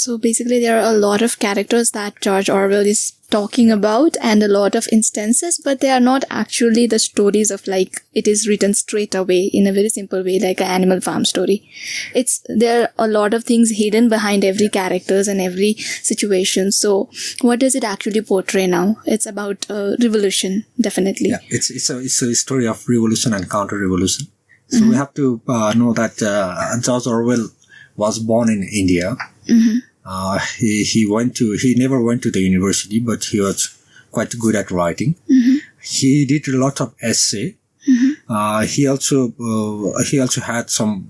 So basically there are a lot of characters that George Orwell is talking about and a lot of instances, but they are not actually the stories of like it is written straight away in a very simple way, like an Animal Farm story. There are a lot of things hidden behind every characters and every situation. So what does it actually portray now? It's about revolution, definitely. Yeah, it's a story of revolution and counter-revolution. So we have to know that George Orwell was born in India. He never went to the university, but he was quite good at writing. He did a lot of essay. He also had some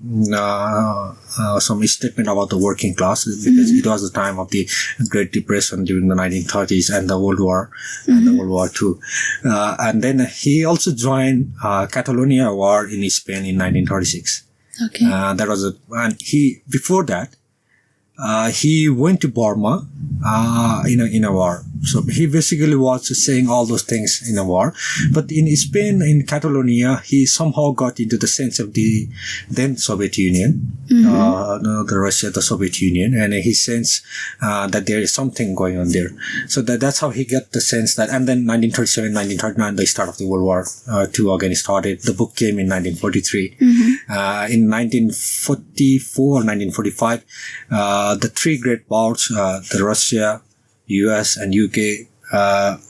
statement about the working class, because it was the time of the Great Depression during the 1930s and the World War and the World War II. And then he also joined Catalonia War in Spain in 1936. Okay. Before that, he went to Burma in a war. So he basically was saying all those things in a war. But in Spain, in Catalonia, he somehow got into the sense of the then Soviet Union, the Russia, the Soviet Union, and he sensed that there is something going on there. So that's how he got the sense that. And then 1937, 1939, the start of the World War II again started. The book came in 1943. In 1944 or 1945, the three great powers, the Russia, US and UK,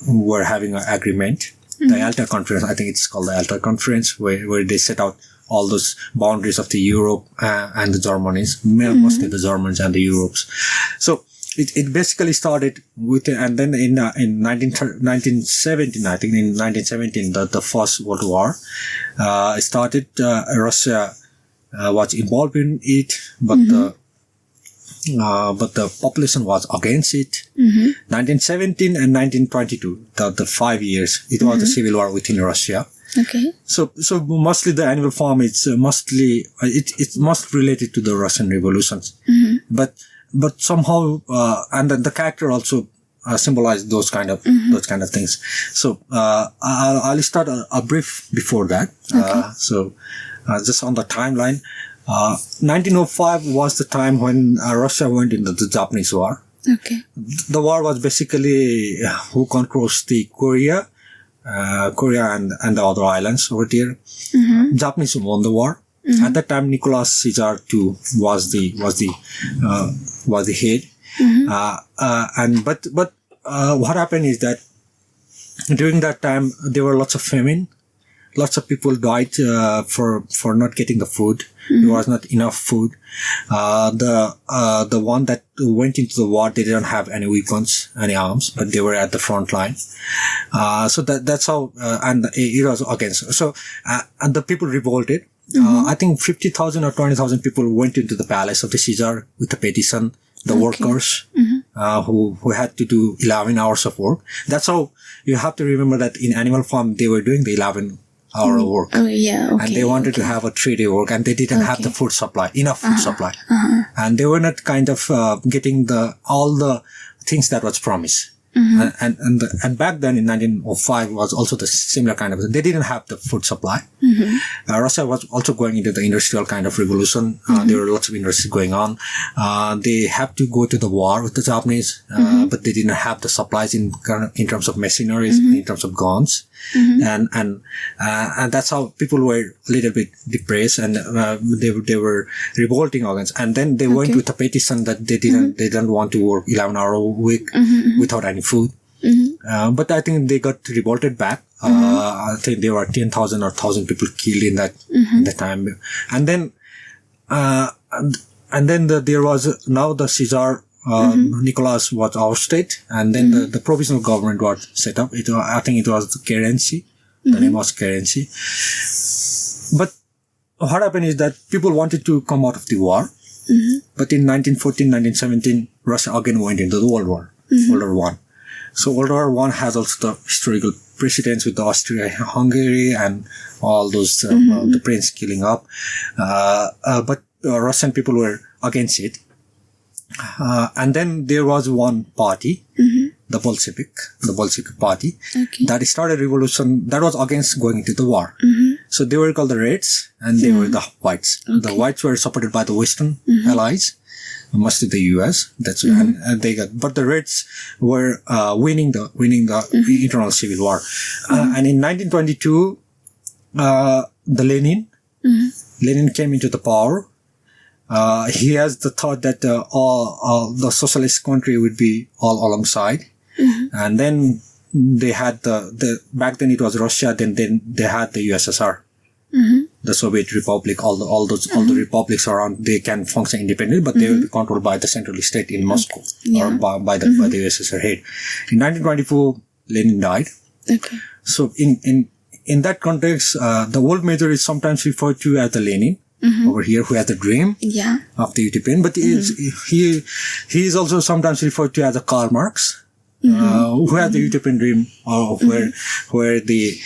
were having an agreement. The Alta Conference, I think it's called the Alta Conference, where they set out all those boundaries of the Europe and the Germanies, mostly the Germans and the Europes. So it basically started with, and then in 1917, I think in 1917, the First World War started. Russia was involved in it, but the population was against it. 1917 and 1922, the 5 years, it was a civil war within Russia. Okay. So mostly the Animal Farm is mostly it's most related to the Russian revolutions, but somehow and then the character also symbolize those kind of things. So I'll start a brief before that. So just on the timeline. 1905 was the time when Russia went into the Japanese war. Okay. The war was basically who controls the Korea and the other islands over there. Japanese won the war. At that time, Nicholas Caesar II was the head. But what happened is that during that time there were lots of famine. Lots of people died for not getting the food. There was not enough food. The one that went into the war, they didn't have any weapons, any arms, but they were at the front line. So that's how, and it was against. So, and the people revolted. I think 50,000 or 20,000 people went into the palace of the Caesar with a petition. The workers, who had to do 11 hours of work. That's how you have to remember that in Animal Farm, they were doing the 11-hour work. Oh, yeah. Okay. And they wanted to have a 3-day work, and they didn't have the food supply, enough food supply. And they were not kind of getting all the things that was promised. And back then in 1905 was also the similar kind of, they didn't have the food supply. Russia was also going into the industrial kind of revolution. There were lots of industries going on. They had to go to the war with the Japanese, but they didn't have the supplies in terms of machineries, in terms of guns. And that's how people were a little bit depressed, and they were revolting against. And then they went with a petition that they didn't want to work 11-hour week without any food. But I think they got revolted back. I think there were 10,000 or 1,000 people killed in that time. And then there was now the Caesar. Nicholas was ousted, and then the provisional government was set up. I think it was Kerency. The name was Kerency. But what happened is that people wanted to come out of the war. But in 1914, 1917, Russia again went into the World War, World War I. So World War I has also the historical precedents with the Austria-Hungary and all those, the prince killing up. But Russian people were against it. And then there was one party, the Bolshevik party, that started revolution that was against going into the war. So they were called the Reds, and they were the Whites. The Whites were supported by the Western allies, much to the US. That's and they got, but the Reds were winning the internal civil war. And in 1922, the Lenin came into the power. He has the thought that all the socialist country would be all alongside, and then they had the back then it was Russia. Then they had the USSR, the Soviet Republic. All the republics around, they can function independently, but they will be controlled by the centralist state in Moscow or by the USSR head. In 1924, Lenin died. Okay. So in that context, the world major is sometimes referred to as the Lenin. Over here, who has the dream of the utopian, but he is also sometimes referred to as a Karl Marx, who has the utopian dream, where the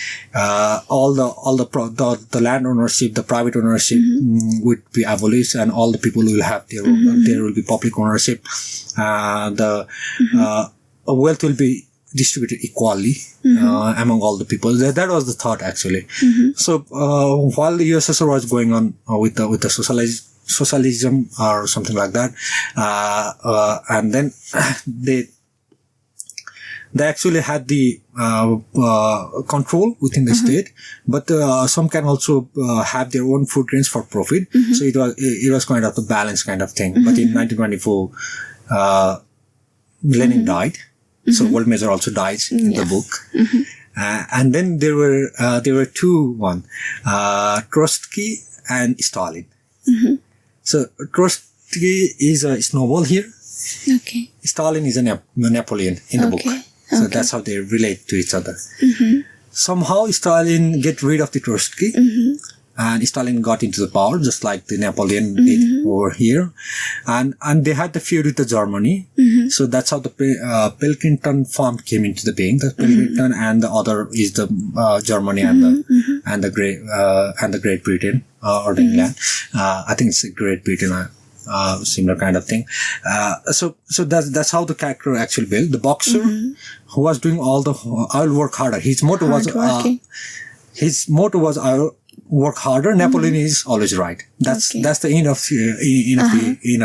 all the land ownership, the private ownership would be abolished, and all the people will have there will be public ownership. The wealth will be distributed equally among all the people. That was the thought, actually. So while the USSR was going on with the socialism or something like that, and then they actually had the control within the state, but some can also have their own food grains for profit. So it was kind of the balance kind of thing. But in 1924, Lenin died. So world major also dies in the book. And then there were two, Trotsky and Stalin. So Trotsky is a snowball here. Okay. Stalin is a Napoleon in the book. So that's how they relate to each other. Somehow Stalin get rid of the Trotsky. And Stalin got into the power, just like the Napoleon did over here. And they had the feud with the Germany. So that's how the Pilkington farm came into the being. The Pilkington and the other is the Germany and the Great Britain or the England. I think it's Great Britain, similar kind of thing. So that's how the character actually built. The boxer who was doing all the, I'll work harder. His motto was I'll work harder. Napoleon is always right. That's the end of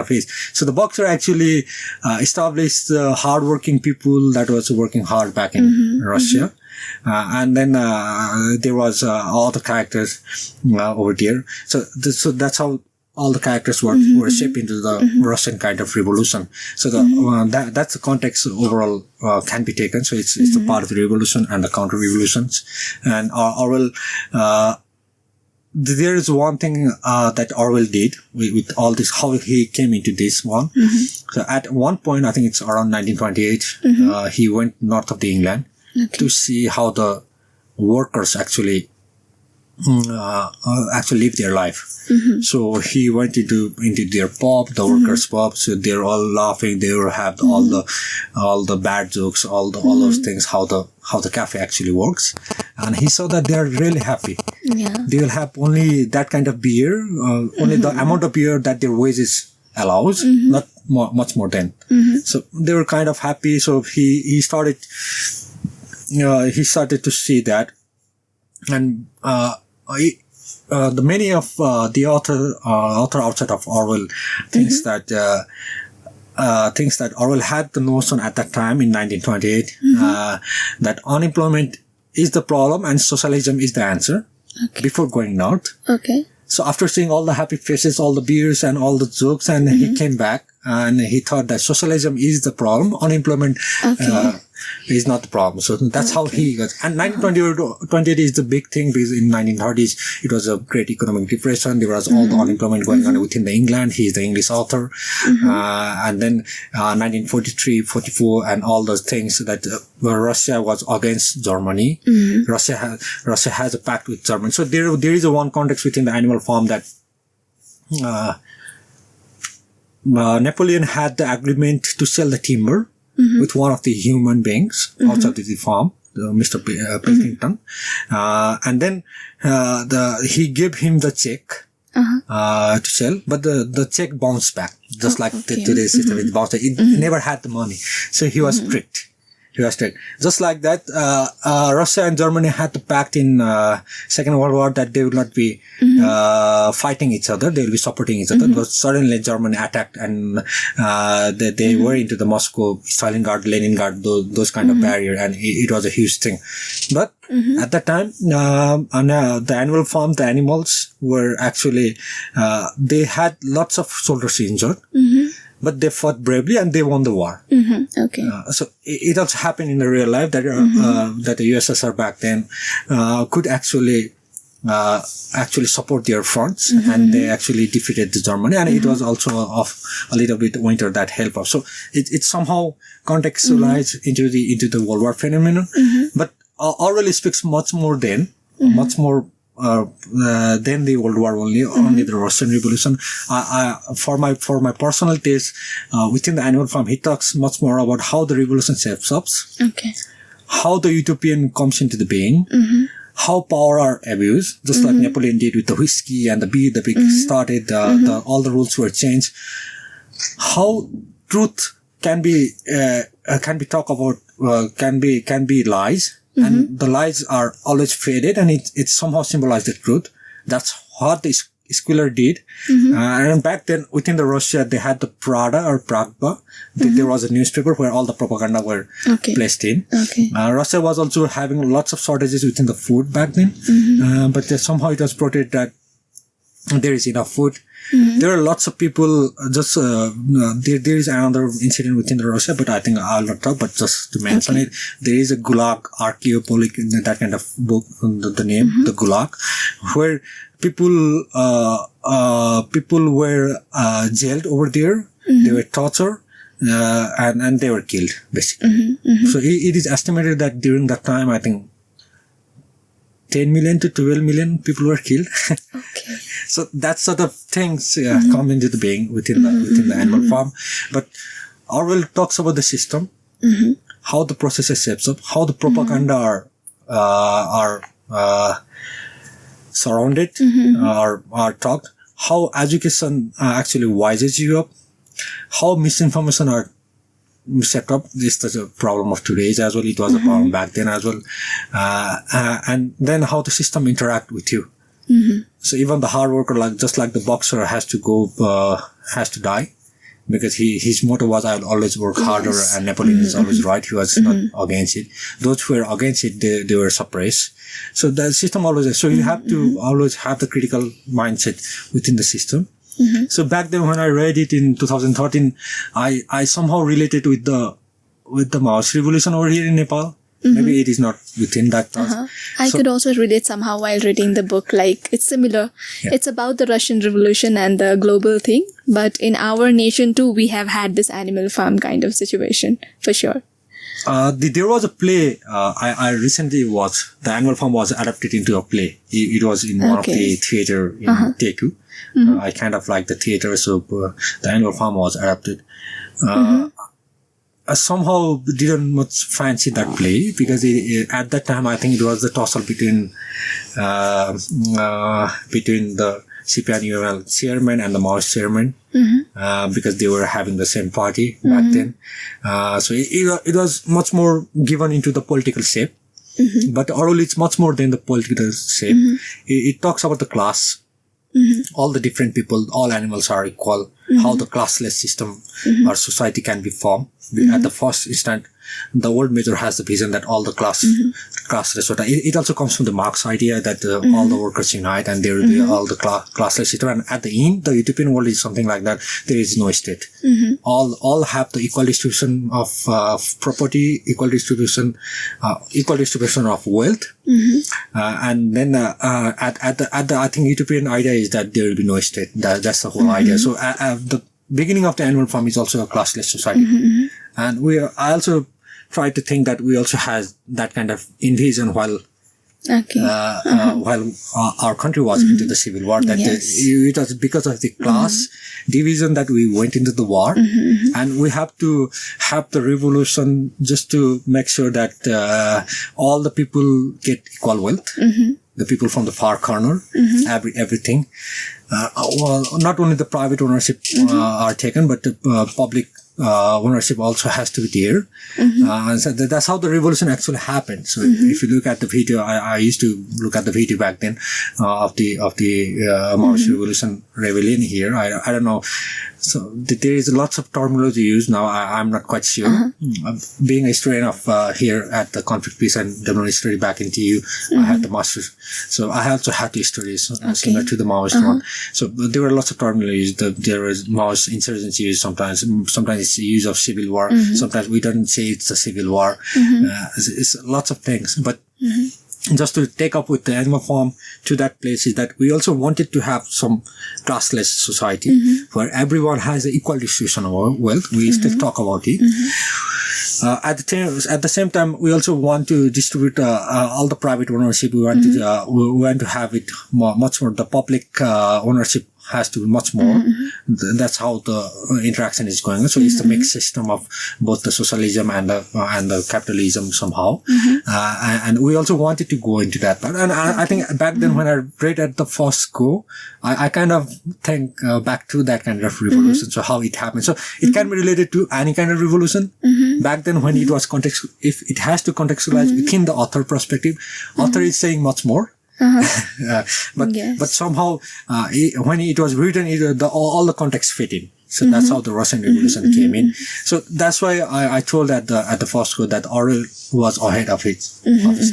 his. So the boxer actually established the hardworking people that was working hard back in Russia. And then there was all the characters over there. So that's how all the characters were shaped into the Russian kind of revolution. So that's the context overall can be taken. So it's the part of the revolution and the counter revolutions. And Orwell, there is one thing that Orwell did with all this, how he came into this one. So at one point, I think it's around 1928, he went north of the England to see how the workers actually live their life. So he went into their pub, the workers' pub. So they're all laughing. They will have all the bad jokes, all those things. How the cafe actually works, and he saw that they are really happy. They will have only that kind of beer, only the amount of beer that their wages allows, not much more than. So they were kind of happy. So he started to see that, and the many of the author outside of Orwell thinks that Orwell had the notion at that time in 1928 that unemployment is the problem and socialism is the answer before going north. So after seeing all the happy faces, all the beers and all the jokes, and he came back and he thought that socialism is the problem, unemployment is not the problem. So that's how he got. And 1928 is the big thing because in 1930s it was a great economic depression. There was all the unemployment going on within the England. He's the English author. And then 1943, 44 and all those things that Russia was against Germany. Russia has a pact with Germany. So there is a one context within the Animal Farm that Napoleon had the agreement to sell the timber with one of the human beings outside the farm, Mr. Pilkington. And then he gave him the check to sell, but the check bounced back, just like today's system. It bounced back. It never had the money. So he was tricked. He was taken. Just like that, Russia and Germany had the pact in Second World War that they would not be fighting each other; they will be supporting each other. But suddenly, Germany attacked, and they were into the Moscow, Stalingrad, Leningrad, those kind of barrier, and it was a huge thing. But at that time, the animal farm, the animals were actually they had lots of soldiers injured. But they fought bravely and they won the war. Okay. So it also happened in the real life that that the USSR back then could actually support their fronts, and they actually defeated the Germany, and it was also of a little bit winter that helped us. So it somehow contextualized into the World War phenomenon. But Orwell speaks much more than much more. Then the World War only the Russian Revolution. For my personal taste, within the Animal Farm, he talks much more about how the revolution shapes up, how the utopian comes into the being, how power are abused, just like Napoleon did with the whiskey and the beer. The pig started, all the rules were changed. How truth can be talked about, can be lies. And the lies are always faded, and it somehow symbolizes the truth. That's what the Squiller did. And back then, within the Russia, they had the Pravda or Pravda. There was a newspaper where all the propaganda were placed in. Russia was also having lots of shortages within the food back then. But somehow it was portrayed that there is enough food. There are lots of people, just, there is another incident within the Russia, but I think I'll not talk, but just to mention it, there is a Gulag, Archaeopolic, that kind of book, the name, the Gulag, where people were, jailed over there, they were tortured, and they were killed, basically. So it is estimated that during that time, I think, 10 million to 12 million people were killed. So that sort of things come into the being within the Animal Farm. But Orwell talks about the system, how the processes shapes up, how the propaganda are surrounded, are taught, how education actually wises you up, how misinformation are set up. This is a problem of today's as well. It was a problem back then as well. And then how the system interact with you. So even the hard worker, just like the boxer, has to die, because his motto was, "I'll always work harder," and Napoleon is always right. He was not against it. Those who were against it, they were suppressed. So the system always, so you have to always have the critical mindset within the system. So back then when I read it in 2013, I somehow related with the Maoist revolution over here in Nepal. Maybe it is not within that task. I could also relate somehow while reading the book. Like, it's similar. Yeah. It's about the Russian Revolution and the global thing. But in our nation too, we have had this Animal Farm kind of situation, for sure. There was a play I recently watched. The Animal Farm was adapted into a play. It was in one of the theater in Teku. I kind of like the theater, so the Animal Farm was adapted. I somehow didn't much fancy that play, because at that time I think it was the tussle between the CPI-UML chairman and the Maoist chairman, because they were having the same party back then. So it was much more given into the political shape. But Orwell is much more than the political shape. It talks about the class. All the different people, all animals are equal, how the classless system or society can be formed. At the first instant, the world major has the vision that all the classless society. It also comes from the Marx idea that all the workers unite and there will be all the classless system. And at the end, the utopian world is something like that. There is no state. All have the equal distribution of property, equal distribution of wealth. And then at the I think utopian idea is that there will be no state. That's the whole idea. So the beginning of the Animal Farm is also a classless society. And I also try to think that we also have that kind of invasion while our country was into the civil war, that it was because of the class division that we went into the war. And we have to have the revolution just to make sure that all the people get equal wealth. The people from the far corner, everything. Well, not only the private ownership are taken, but the public ownership also has to be there. So that's how the revolution actually happened. So if you look at the video, I used to look at the video back then of the Maoist revolution rebellion here. I don't know. So there is lots of terminology used now. I'm not quite sure. Being a historian of here at the Conflict, Peace and Development History back in TU, I had the master's. So I also had the histories similar to the Maoist one. So there were lots of terminology used. There was Maoist insurgency used sometimes. Sometimes it's the use of civil war. Sometimes we don't say it's a civil war. It's lots of things. But just to take up with the animal farm to that place is that we also wanted to have some classless society where everyone has the equal distribution of wealth. We still talk about it. At the same time, we also want to distribute all the private ownership. We want to have it much more. The public ownership has to be much more. That's how the interaction is going on. So it's the mixed system of both the socialism and the capitalism somehow. And we also wanted to go into that part. And I think back then when I read at the first go, I kind of think back to that kind of revolution. So how it happened. So it can be related to any kind of revolution. Back then when it was if it has to contextualize within the author perspective, author is saying much more. But somehow when it was written, all the context fit in. So that's how the Russian Revolution came in. So that's why I told at the first go that Orwell was ahead of his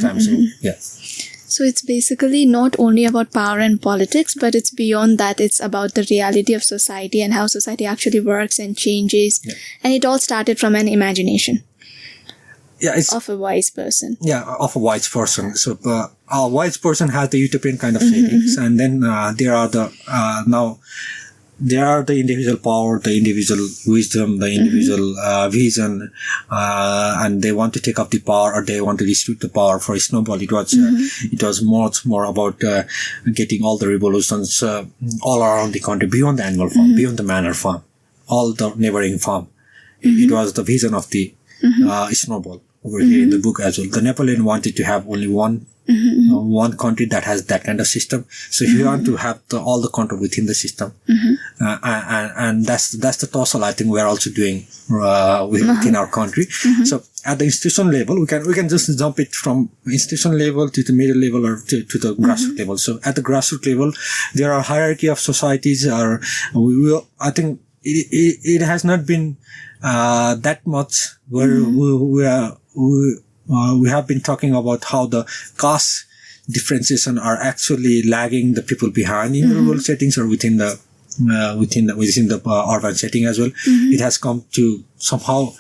time. So yeah. So it's basically not only about power and politics, but it's beyond that. It's about the reality of society and how society actually works and changes. And it all started from an imagination. It's of a wise person. Of a wise person. So a wise person has the utopian kind of settings, and then there are the individual power, the individual wisdom, the individual vision, and they want to take up the power or they want to distribute the power. For Snowball, it was much more about getting all the revolutions all around the country, beyond the animal farm, beyond the manor farm, all the neighboring farm. It was the vision of the Snowball over here in the book as well. The Napoleon wanted to have only one country that has that kind of system. So you want to have all the control within the system. And that's the tussle I think we're also doing within our country. So at the institution level, we can just jump it from institution level to the middle level or to the grassroots level. So at the grassroots level, there are hierarchy of societies. I think it has not been that much where we have been talking about how the caste differentiation are actually lagging the people behind in rural settings or within the urban setting as well. It has come to somehow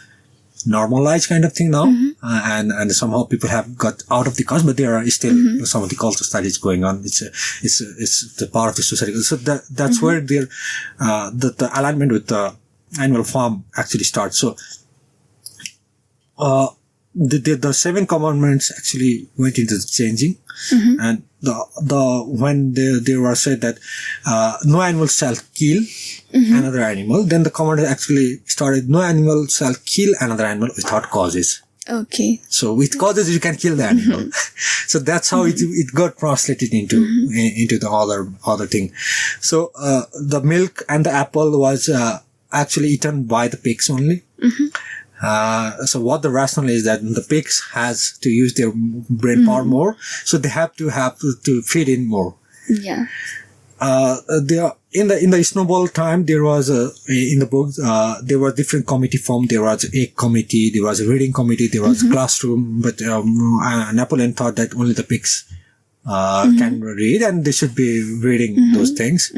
normalized kind of thing now, and somehow people have got out of the caste, but there are still some of the cultural studies going on. It's the part of the society. So that's where the alignment with the animal farm actually starts. So the 7 commandments actually went into the changing, and when they were said that no animal shall kill another animal, then the command actually started: no animal shall kill another animal without causes. Okay. So with causes you can kill the animal. So that's how it got translated into the other thing. So the milk and the apple was actually eaten by the pigs only. So what the rationale is that the pigs has to use their brain power more, so they have to feed in more. In the Snowball time, there was in the book there were different committee formed. There was a committee, there was a reading committee, there was a classroom, but Napoleon thought that only the pigs can read and they should be reading those things.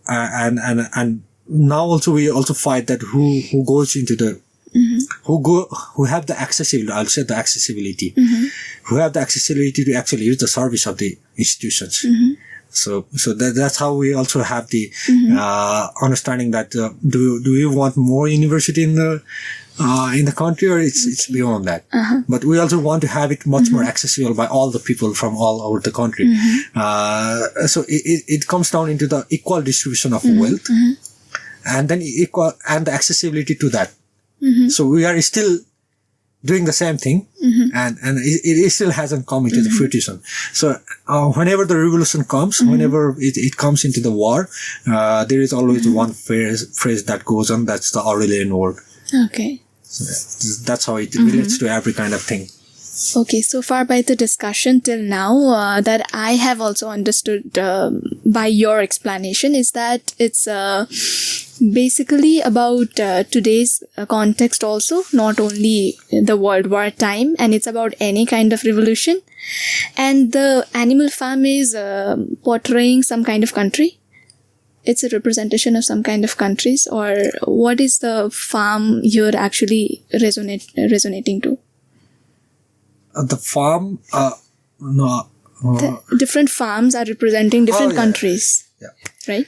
And now also we also fight that who goes into the who have the accessibility, I'll say the accessibility, who have the accessibility to actually use the service of the institutions. So that's how we also have the understanding that do we want more university in the country, or it's beyond that. But we also want to have it much more accessible by all the people from all over the country. So it comes down into the equal distribution of wealth, and then equal and the accessibility to that. So we are still doing the same thing, and it still hasn't come into the fruition. So whenever the revolution comes, whenever it comes into the war, there is always one phrase that goes on. That's the Orwellian word. Okay. So that's how it relates to every kind of thing. Okay, so far by the discussion till now, that I have also understood by your explanation is that it's basically about today's context also, not only the World War time, and it's about any kind of revolution. And the animal farm is portraying some kind of country. It's a representation of some kind of countries, or what is the farm you're actually resonating to? The farm, the different farms are representing different countries, right?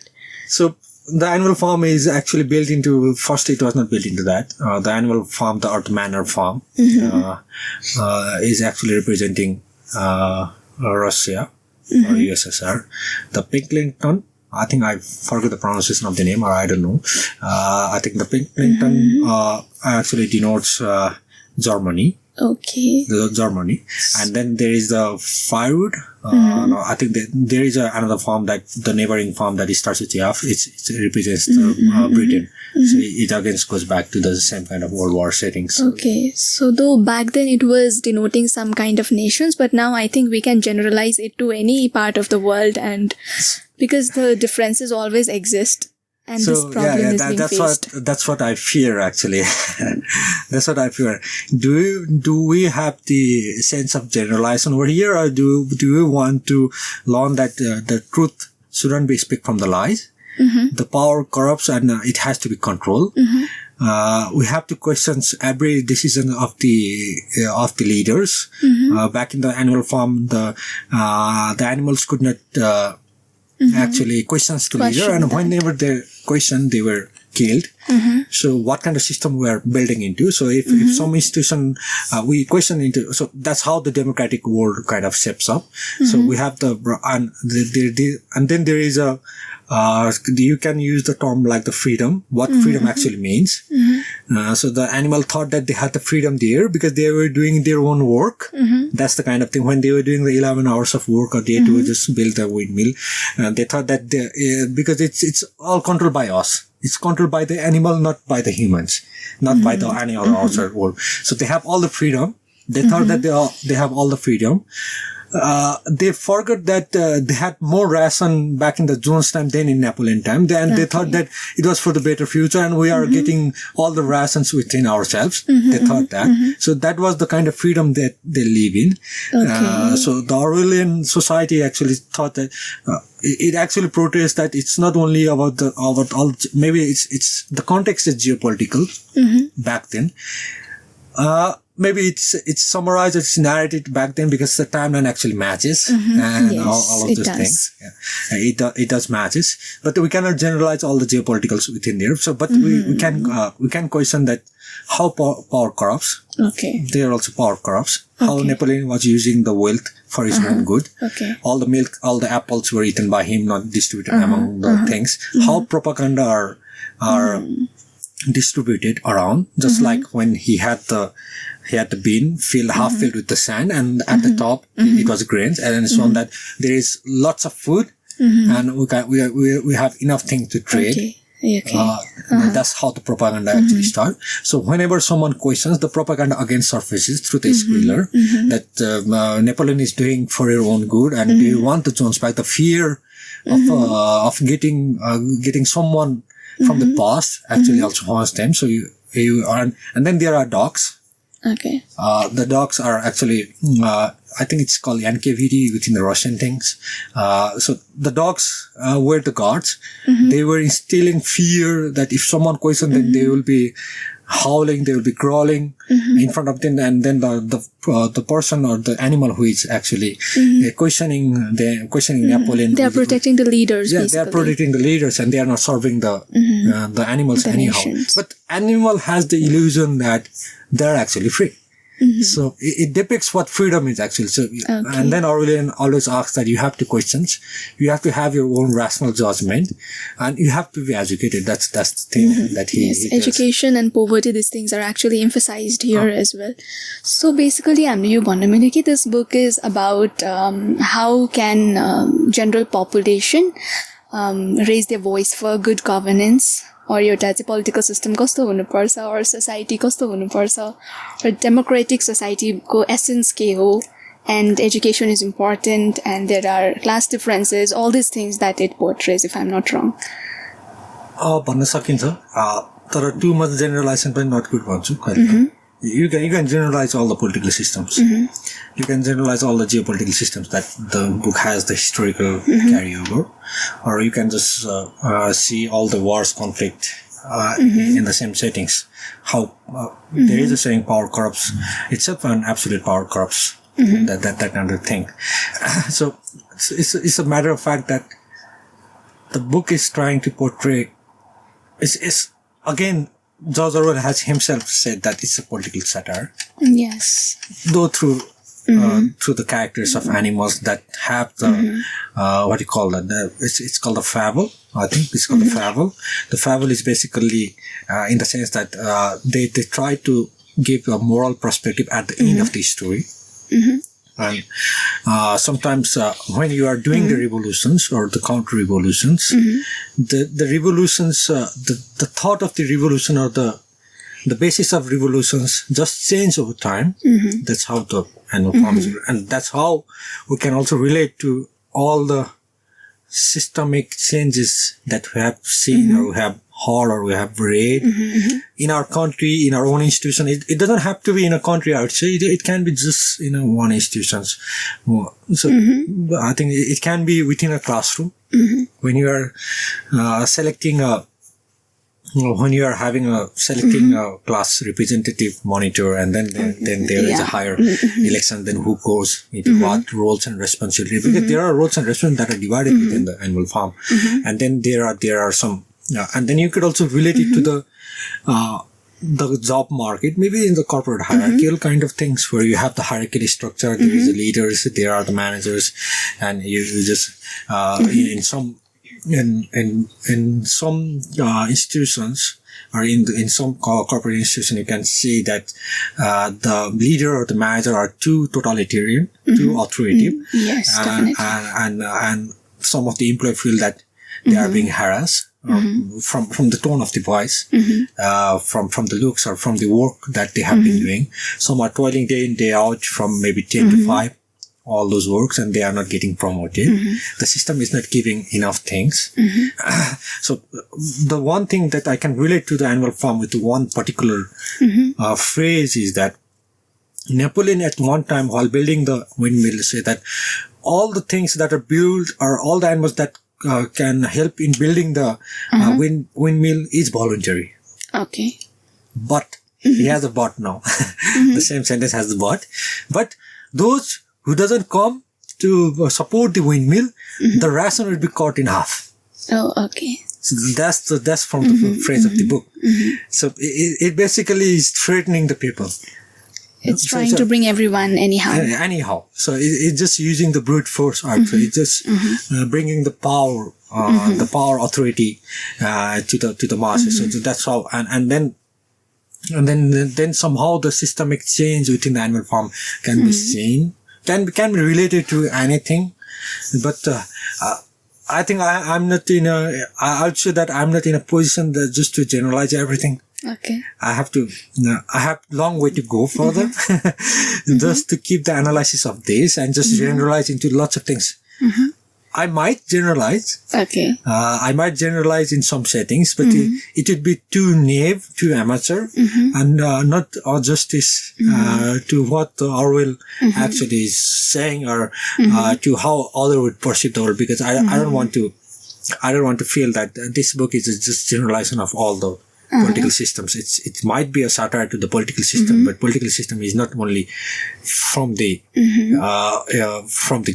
So the animal farm is actually built into, first it was not built into that. The animal farm, the Earth Manor farm, is actually representing Russia or USSR. The Pinklington, I think I forgot the pronunciation of the name, or I don't know. I think the Pinklington actually denotes Germany. Okay. Germany. And then there is the firewood. No, I think there is another farm, that the neighboring farm that starts with the F. It represents Britain. So it again goes back to the same kind of World War settings. Okay. So though back then it was denoting some kind of nations, but now I think we can generalize it to any part of the world, and because the differences always exist. And so, this problem is being faced. That's what I fear, actually. That's what I fear. Do we have the sense of generalization over here, or do we want to learn that the truth shouldn't be speak from the lies? The power corrupts, and it has to be controlled. We have to question every decision of the leaders. Back in the animal farm, the animals could not actually questions to leader, and whenever they questioned, they were killed. So what kind of system we are building into? So if some institution we question into, so that's how the democratic world kind of shapes up. So we have and then there is a you can use the term like the freedom, what freedom actually means. So the animal thought that they had the freedom there because they were doing their own work. That's the kind of thing. When they were doing the 11 hours of work a day to just build a windmill, they thought that because it's all controlled by us. It's controlled by the animal, not by the humans, not by the animal outside world. So they have all the freedom. They thought that they have all the freedom. They forgot that they had more ration back in the Jones time than in Napoleon time. Then they thought that it was for the better future, and we are getting all the rations within ourselves. They thought that. So that was the kind of freedom that they live in. So the Orwellian society actually thought that it actually portrays that it's not only about all. Maybe it's the context is geopolitical back then. Maybe it's summarized, it's narrated back then because the timeline actually matches and all of those things. Yeah. It does matches, but we cannot generalize all the geopoliticals within there. So, but we can question that how power corrupts. Okay. There also power corrupts. How Napoleon was using the wealth for his own good. Okay. All the milk, all the apples were eaten by him, not distributed among the things. How propaganda are distributed around, just like when he had the bin half filled with the sand, and at the top it was grains, and so on, that there is lots of food and we have enough things to trade. That's how the propaganda actually starts. So whenever someone questions, the propaganda again surfaces through the squealer that Napoleon is doing for your own good, and do you want the Jones back? The fear of getting someone from the past actually also haunts them. So you are, and then there are dogs. Okay. The dogs are actually, I think it's called NKVD within the Russian things. So the dogs were the guards. They were instilling fear that if someone questions, then they will be howling, they will be crawling in front of them, and then the person or the animal who is actually questioning Napoleon. They are protecting the leaders. Yeah, basically. they are protecting the leaders, and they are not serving the animals anyhow. But animal has the illusion that they are actually free. So it depicts what freedom is actually. So, and then Orwellian always asks that you have to question, you have to have your own rational judgment, and you have to be educated. That's the thing that he does. Education and poverty, these things are actually emphasized here as well. So basically, you Bonamiliki, this book is about how can general population raise their voice for good governance, or एउटा चाहिँ political system कस्तो हुनुपर्छ, or society कस्तो हुनुपर्छ, or democratic society को essence के हो, and education is important, and there are class differences, all these things that it portrays, if I'm not wrong. भन्न सकिन्छ, तर too much generalization पनि not good भन्छु कहिले. You can generalize all the political systems. You can generalize all the geopolitical systems that the book has the historical carryover, or you can just see all the wars, conflict in the same settings. How there is a saying, power corrupts itself, and absolute power corrupts. That kind of thing. So it's a matter of fact that the book is trying to portray. It's again. George Orwell has himself said that it's a political satire. Yes. Though through the characters of animals that have the, what do you call that? It's called a fable. I think it's called a fable. The fable is basically, in the sense that, they try to give a moral perspective at the end of the story. And sometimes when you are doing the revolutions or the counter-revolutions, the revolutions, the thought of the revolution or the basis of revolutions just change over time. That's how the animal farm is, and that's how we can also relate to all the systemic changes that we have seen or we have heard or we have read in our country, in our own institution. It doesn't have to be in a country, I would say. It can be just in one institutions. So I think it can be within a classroom. When you are selecting when you are having selecting a class representative monitor, and then there is a higher election, then who goes into what roles and responsibilities, because there are roles and responsibilities that are divided within the animal farm. And then there are some, and then you could also relate it to the job market, maybe in the corporate hierarchical kind of things, where you have the hierarchical structure, there is the leaders, there are the managers, and you just in some institutions or in some corporate institution, you can see that the leader or the manager are too totalitarian, too authoritative. Yes, definitely. And some of the employees feel that they are being harassed from the tone of the voice, from the looks or from the work that they have been doing. Some are toiling day in, day out from maybe 10 to 5. All those works, and they are not getting promoted. The system is not giving enough things. So the one thing that I can relate to the animal farm with one particular phrase is that Napoleon at one time, while building the windmill, said that all the things that are built, or all the animals that can help in building the windmill is voluntary. Okay. But he has a but now. The same sentence has the but those who doesn't come to support the windmill, the ration will be cut in half. Oh, okay. So that's from the phrase of the book. So it basically is threatening the people. It's trying to bring everyone anyhow. So it's just using the brute force actually. It's just bringing the power, authority to the masses. So that's how, and then somehow the systemic change within the animal farm can be seen. Can be related to anything, but I think I'm not I would say that I'm not in a position that just to generalize everything. Okay. I have long way to go further, just to keep the analysis of this and just generalize into lots of things. I might generalize. Okay. I might generalize in some settings, but it would be too naive, too amateur, and not all justice to what Orwell actually is saying, or to how other would perceive the world. Because I don't want to feel that this book is just generalization of all the political systems. It might be a satire to the political system, but political system is not only from the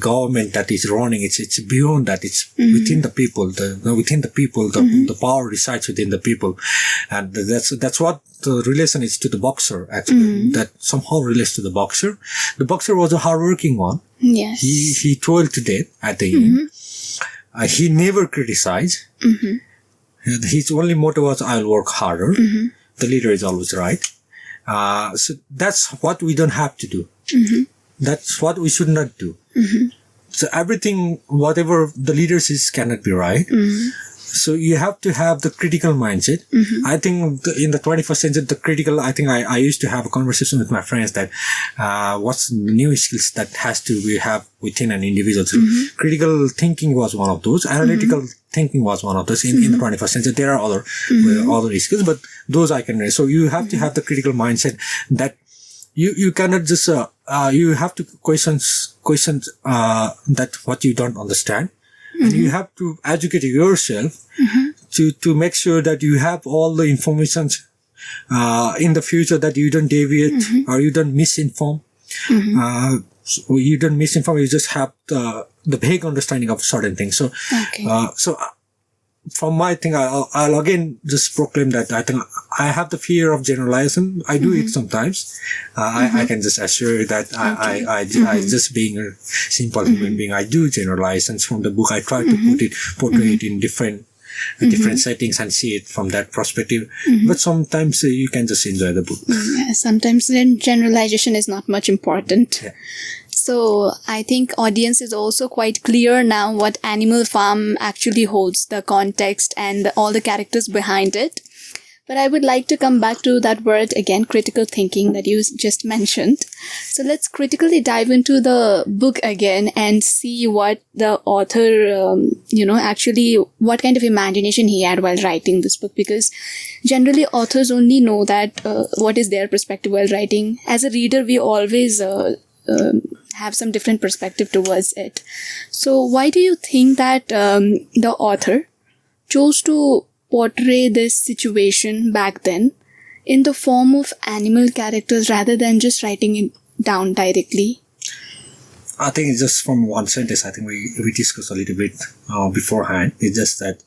government that is running. It's beyond that. It's within the people. The power resides within the people, and that's what the relation is to the boxer. Actually, that somehow relates to the boxer. The boxer was a hardworking one. Yes, he toiled to death at the end. He never criticized. His only motto was, "I'll work harder." The leader is always right. So that's what we don't have to do. That's what we should not do. So everything, whatever the leader says, cannot be right. So you have to have the critical mindset. I think in the 21st century, I used to have a conversation with my friends that what's the new skills that has to we have within an individual. So critical thinking was one of those. Analytical thinking was one of those in the 21st century. There are other skills, but those I can raise. So you have to have the critical mindset that you cannot just you have to question that what you don't understand. And you have to educate yourself to make sure that you have all the information in the future, that you don't deviate or you don't misinform. You don't misinform. You just have the vague understanding of certain things. So, from my thing, I'll again just proclaim that I think I have the fear of generalization. I do it sometimes. I can just assure you that I just being a simple human being, I do generalizations from the book. I try to portray it in different settings and see it from that perspective. But sometimes you can just enjoy the book. Sometimes then generalization is not much important. Yeah. So I think audience is also quite clear now what Animal Farm actually holds, the context and all the characters behind it. But I would like to come back to that word again, critical thinking, that you just mentioned. So let's critically dive into the book again and see what the author, actually what kind of imagination he had while writing this book. Because generally authors only know that what is their perspective while writing. As a reader, we always have some different perspective towards it. So why do you think that the author chose to portray this situation back then in the form of animal characters rather than just writing it down directly? I think it's just from one sentence. I think we discussed a little bit beforehand. It's just that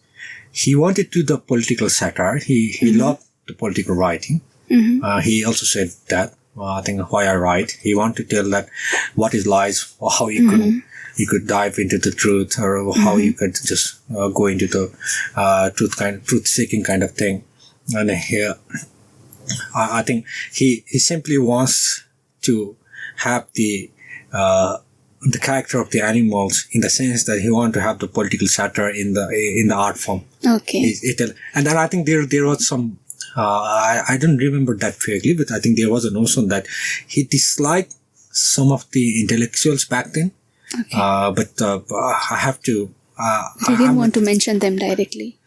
he wanted to do the political satire. He loved the political writing. He also said that I think why I write. He wanted to tell that what is lies, or how you could dive into the truth, or how you could just go into the truth-seeking kind of thing. And here, I think he simply wants to have the character of the animals, in the sense that he wants to have the political satire in the art form. Okay. And then I think there was some. I don't remember that vaguely, but I think there was a notion that he disliked some of the intellectuals back then. Okay. But I have to. He didn't want to mention them directly.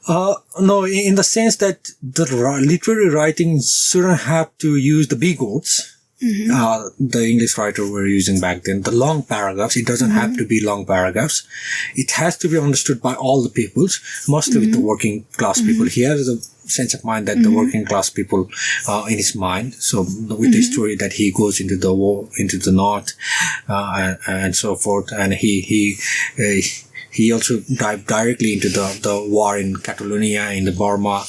No, in the sense that the literary writing shouldn't have to use the big words. The English writer were using back then, the long paragraphs. It doesn't have to be long paragraphs. It has to be understood by all the peoples, mostly with the working class people. He has a sense of mind that the working class people in his mind. So with the story that he goes into the war, into the north, and so forth, and he also dived directly into the war in Catalonia, in the Burma,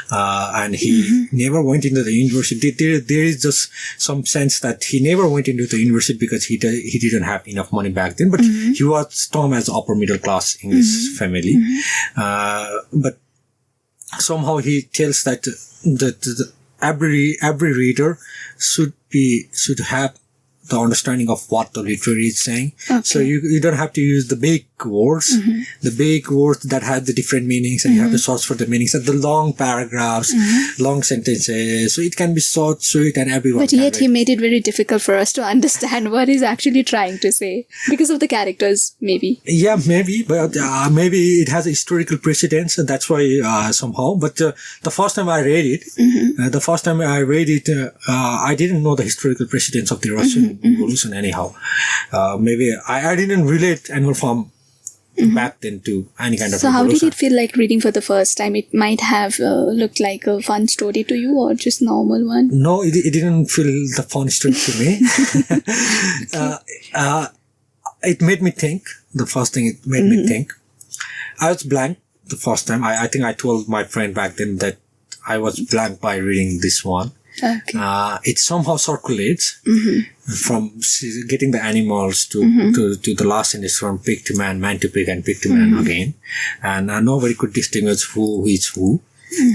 and he never went into the university. There is just some sense that he never went into the university because he didn't have enough money back then, but he was termed as upper middle class English family. But somehow he tells that every reader should have the understanding of what the literature is saying. Okay. So you don't have to use the big words, that have the different meanings, and you have to search for the meanings, and the long paragraphs, long sentences. So it can be short, sweet, and everyone. But yet he made it very difficult for us to understand what he's actually trying to say because of the characters, maybe. Yeah, maybe, but maybe it has a historical precedence, and that's why somehow. But the first time I read it, I didn't know the historical precedence of the Russian Revolution anyhow. Maybe I didn't relate Animal Farm back then to any kind of So how did revolution. it feel like reading for the first time? It might have looked like a fun story to you or just normal one? No, it didn't feel the fun story to me. It made me think. The first thing it made me think. I was blank the first time. I think I told my friend back then that I was blank by reading this one. Okay. It somehow circulates from getting the animals to the last sentence, from pig to man to pig, and pig to man again. And nobody could distinguish who is who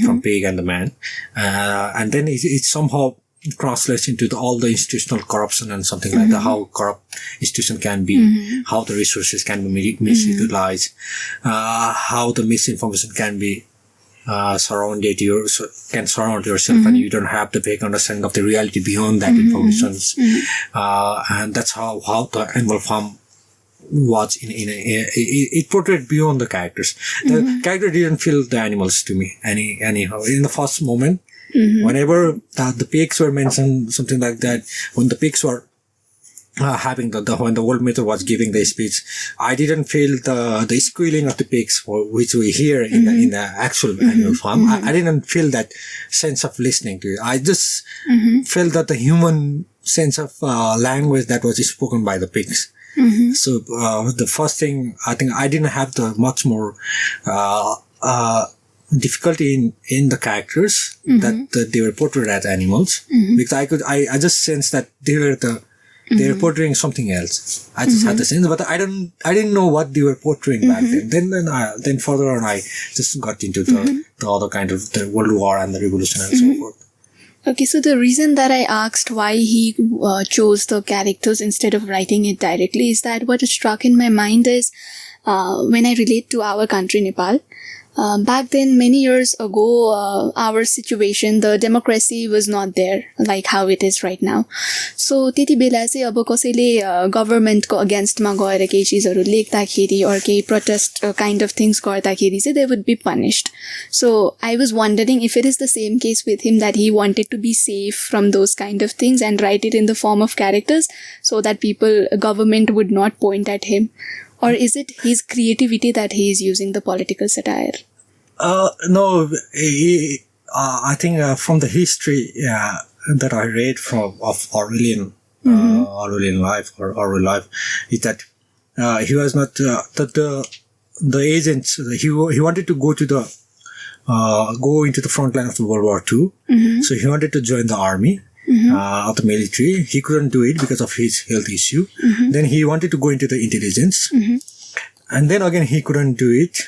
from pig and the man. And then it somehow translates into all the institutional corruption and something like that, how corrupt institution can be, how the resources can be misutilized, how the misinformation can be surround yourself, and you don't have the vague understanding of the reality beyond that information. And that's how the animal farm was it portrayed beyond the characters. The character didn't feel the animals to me anyhow. In the first moment, whenever the pigs were mentioned, something like that, when the pigs were having when the old mother was giving the speech, I didn't feel the squealing of the pigs, which we hear in the actual animal farm. I didn't feel that sense of listening to it. I just felt that the human sense of language that was spoken by the pigs. So the first thing, I think I didn't have the much more difficulty in the characters that they were portrayed as animals, because I just sensed that they were portraying something else. I just had the sense, but I didn't know what they were portraying back then. Then further on, I just got into the other kind of the World War and the Revolution and so forth. Okay, so the reason that I asked why he chose the characters instead of writing it directly is that what struck in my mind is when I relate to our country, Nepal. Back then, many years ago, our situation, the democracy was not there like how it is right now. So, त्यति बेला चाहिँ अब कसैले government को against मा गएर केही चीजहरू लेख्दाखेरि or केही protest kind of things गर्दाखेरि चाहिँ they would be punished. So, I was wondering if it is the same case with him, that he wanted to be safe from those kind of things and write it in the form of characters so that government would not point at him. Or is it his creativity that he is using the political satire? No, I think from the history that I read of Orwellian life or Orwell life, is that he was not the agents. He wanted to go to go into the front line of the World War II. So he wanted to join the army. Of the military. He couldn't do it because of his health issue. Then he wanted to go into the intelligence, and then again he couldn't do it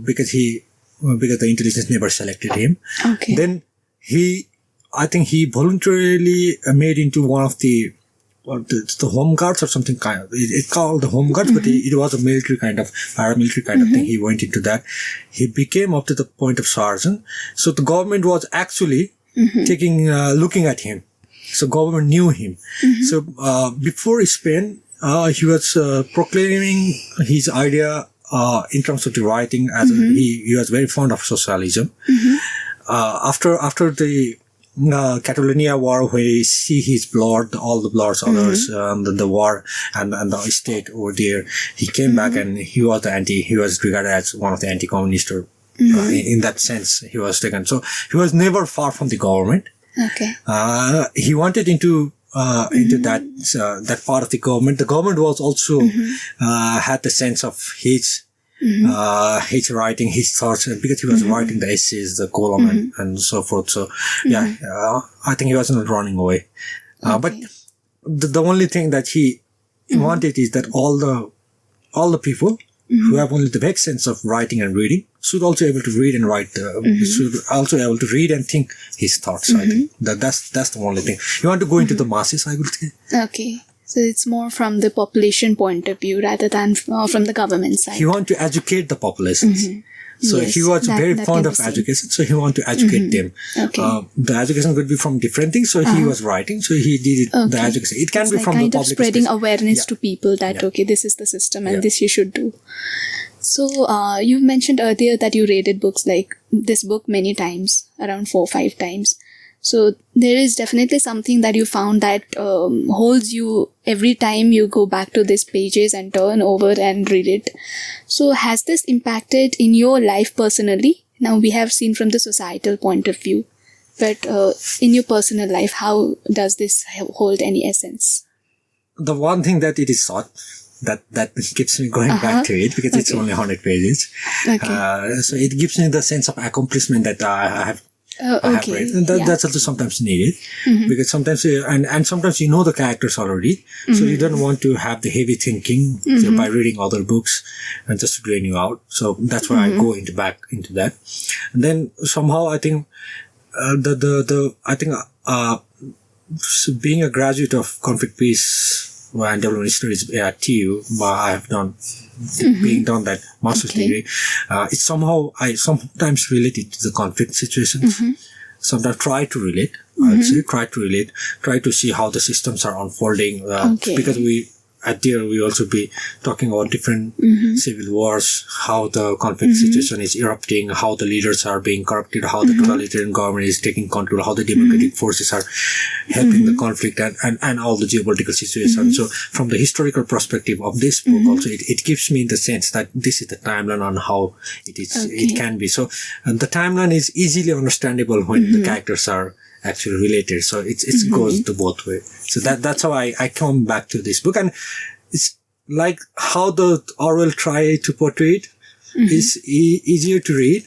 because the intelligence never selected him. Okay. Then I think he voluntarily made into one of the home guards or something kind of. It's called the home guards, but it was a military kind of paramilitary kind of thing. He went into that. He became up to the point of sergeant. So the government was actually looking at him. So government knew him. So before Spain, he was proclaiming his idea in terms of the writing, as he was very fond of socialism. After the Catalonia war, where you see his blood, all the bloods, others, the war and the state over there, he came back and he was regarded as one of the anti-communist. In that sense, he was taken. So he was never far from the government. Okay. He wanted into that part of the government. The government was also had the sense of his writing, his thoughts, because he was writing the essays, the column, and so forth. So I think he was not running away. But the only thing that he wanted is that all the people who have only the vague sense of writing and reading should also able to read and write. Should also able to read and think his thoughts. I think that's the only thing. You want to go into the masses, I would say. Okay. So it's more from the population point of view rather than from the government side. He want to educate the populations. So yes, he was very fond of education. So he want to educate them. Okay. The education could be from different things. So he was writing. So he did it, the education. It can it's be like from the kind public of spreading space. awareness to people that, okay, this is the system and this you should do. So you mentioned earlier that you rated books like this book many times, around 4 or 5 times. So there is definitely something that you found that holds you every time you go back to these pages and turn over and read it. So has this impacted in your life personally? Now we have seen from the societal point of view, but in your personal life, how does this hold any essence? The one thing that it is thought that keeps me going back to it, because it's only 100 pages. So it gives me the sense of accomplishment that I have read. And that's also sometimes needed, because sometimes, and sometimes you know the characters already, so you don't want to have the heavy thinking by reading other books and just to drain you out. So that's where I go back into that. And then somehow I think so being a graduate of conflict peace and development studies at TU, I have done that master's degree. It's somehow I sometimes relate it to the conflict situations. Sometimes try to relate. I would say try to see how the systems are unfolding. Because at there we also be talking about different civil wars, how the conflict situation is erupting, how the leaders are being corrupted, how the totalitarian government is taking control, how the democratic forces are helping the conflict, and all the geopolitical situation. So from the historical perspective of this book also, it gives me the sense that this is the timeline on how it can be. So the timeline is easily understandable when the characters are actually related. So it goes to both ways. So that's how I come back to this book. And it's like how the Orwell tried to portray it is easier to read,